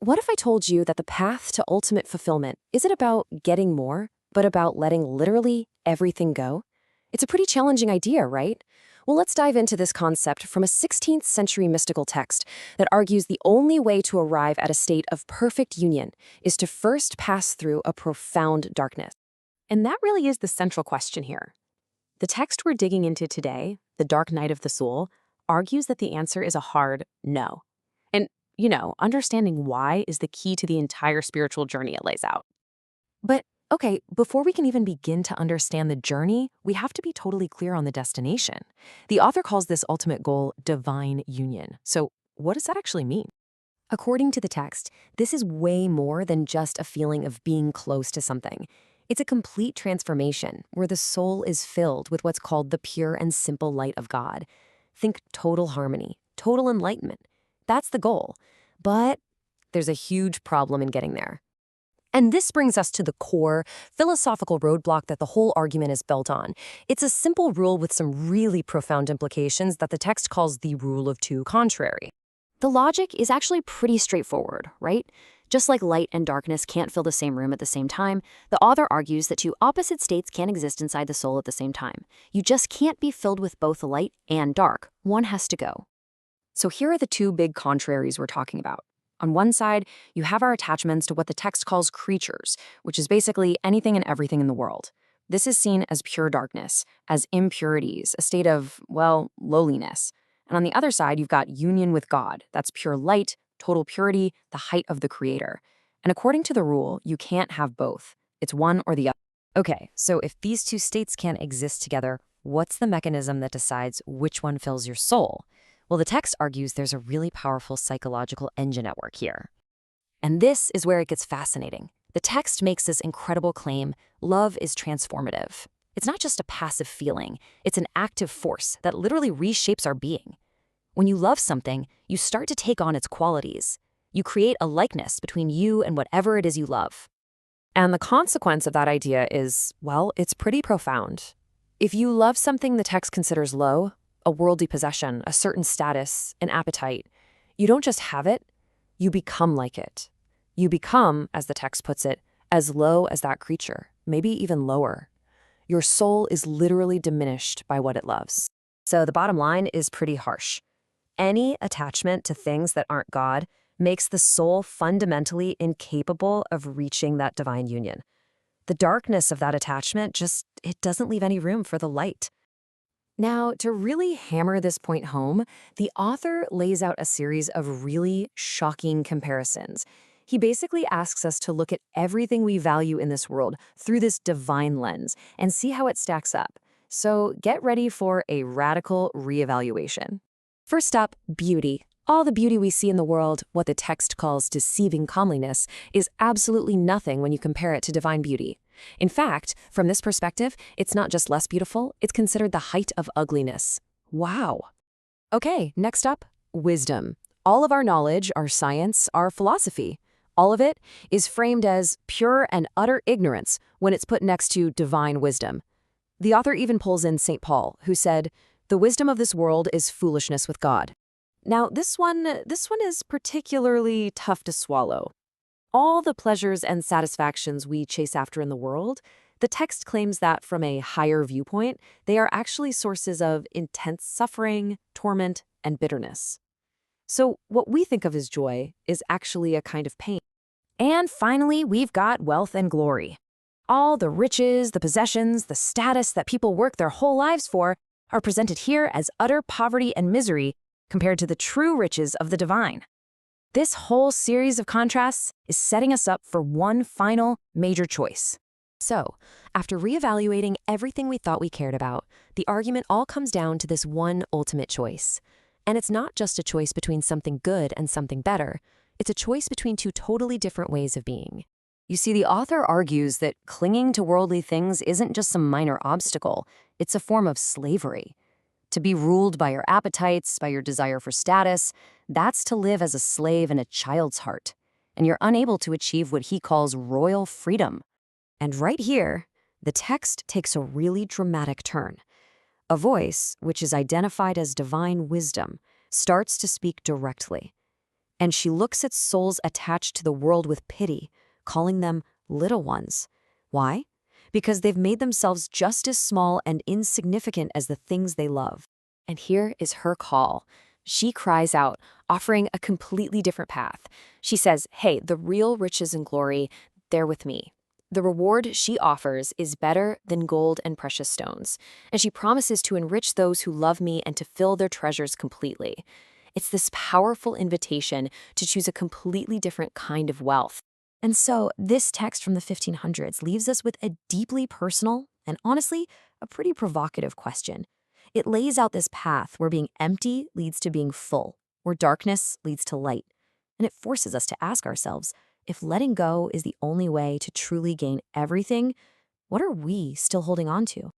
What if I told you that the path to ultimate fulfillment isn't about getting more, but about letting literally everything go? It's a pretty challenging idea, right? Well, let's dive into this concept from a 16th century mystical text that argues the only way to arrive at a state of perfect union is to first pass through a profound darkness. And that really is the central question here. The text we're digging into today, The Dark Night of the Soul, argues that the answer is a hard no. And, understanding why is the key to the entire spiritual journey it lays out. But, okay, before we can even begin to understand the journey, we have to be totally clear on the destination. The author calls this ultimate goal divine union. So, what does that actually mean? According to the text, this is way more than just a feeling of being close to something. It's a complete transformation where the soul is filled with what's called the pure and simple light of God. Think total harmony, total enlightenment. That's the goal. But there's a huge problem in getting there. And this brings us to the core philosophical roadblock that the whole argument is built on. It's a simple rule with some really profound implications that the text calls the rule of two contrary. The logic is actually pretty straightforward, right? Just like light and darkness can't fill the same room at the same time, the author argues that two opposite states can't exist inside the soul at the same time. You just can't be filled with both light and dark. One has to go. So here are the two big contraries we're talking about. On one side, you have our attachments to what the text calls creatures, which is basically anything and everything in the world. This is seen as pure darkness, as impurities, a state of, well, lowliness. And on the other side, you've got union with God. That's pure light, total purity, the height of the Creator. And according to the rule, you can't have both. It's one or the other. Okay, so if these two states can't exist together, what's the mechanism that decides which one fills your soul? Well, the text argues there's a really powerful psychological engine at work here. And this is where it gets fascinating. The text makes this incredible claim: love is transformative. It's not just a passive feeling, it's an active force that literally reshapes our being. When you love something, you start to take on its qualities. You create a likeness between you and whatever it is you love. And the consequence of that idea is, well, it's pretty profound. If you love something the text considers low, a worldly possession, a certain status, an appetite, you don't just have it, you become like it. You become, as the text puts it, as low as that creature, maybe even lower. Your soul is literally diminished by what it loves. So the bottom line is pretty harsh. Any attachment to things that aren't God makes the soul fundamentally incapable of reaching that divine union. The darkness of that attachment it doesn't leave any room for the light. Now, to really hammer this point home, the author lays out a series of really shocking comparisons. He basically asks us to look at everything we value in this world through this divine lens and see how it stacks up. So get ready for a radical reevaluation. First up, beauty. All the beauty we see in the world, what the text calls deceiving comeliness, is absolutely nothing when you compare it to divine beauty. In fact, from this perspective, it's not just less beautiful, it's considered the height of ugliness. Wow. Okay, next up, wisdom. All of our knowledge, our science, our philosophy, all of it is framed as pure and utter ignorance when it's put next to divine wisdom. The author even pulls in St. Paul, who said, "The wisdom of this world is foolishness with God." Now, this one is particularly tough to swallow. All the pleasures and satisfactions we chase after in the world, the text claims that from a higher viewpoint, they are actually sources of intense suffering, torment, and bitterness. So what we think of as joy is actually a kind of pain. And finally, we've got wealth and glory. All the riches, the possessions, the status that people work their whole lives for are presented here as utter poverty and misery compared to the true riches of the divine. This whole series of contrasts is setting us up for one final major choice. So, after reevaluating everything we thought we cared about, the argument all comes down to this one ultimate choice. And it's not just a choice between something good and something better. It's a choice between two totally different ways of being. You see, the author argues that clinging to worldly things isn't just some minor obstacle. It's a form of slavery. To be ruled by your appetites, by your desire for status, that's to live as a slave in a child's heart. And you're unable to achieve what he calls royal freedom. And right here, the text takes a really dramatic turn. A voice, which is identified as divine wisdom, starts to speak directly. And she looks at souls attached to the world with pity, calling them little ones. Why? Because they've made themselves just as small and insignificant as the things they love. And here is her call. She cries out, offering a completely different path. She says, hey, the real riches and glory, they're with me. The reward she offers is better than gold and precious stones, and she promises to enrich those who love me and to fill their treasures completely. It's this powerful invitation to choose a completely different kind of wealth. And so, this text from the 1500s leaves us with a deeply personal and honestly, a pretty provocative question. It lays out this path where being empty leads to being full, where darkness leads to light. And it forces us to ask ourselves, if letting go is the only way to truly gain everything, what are we still holding on to?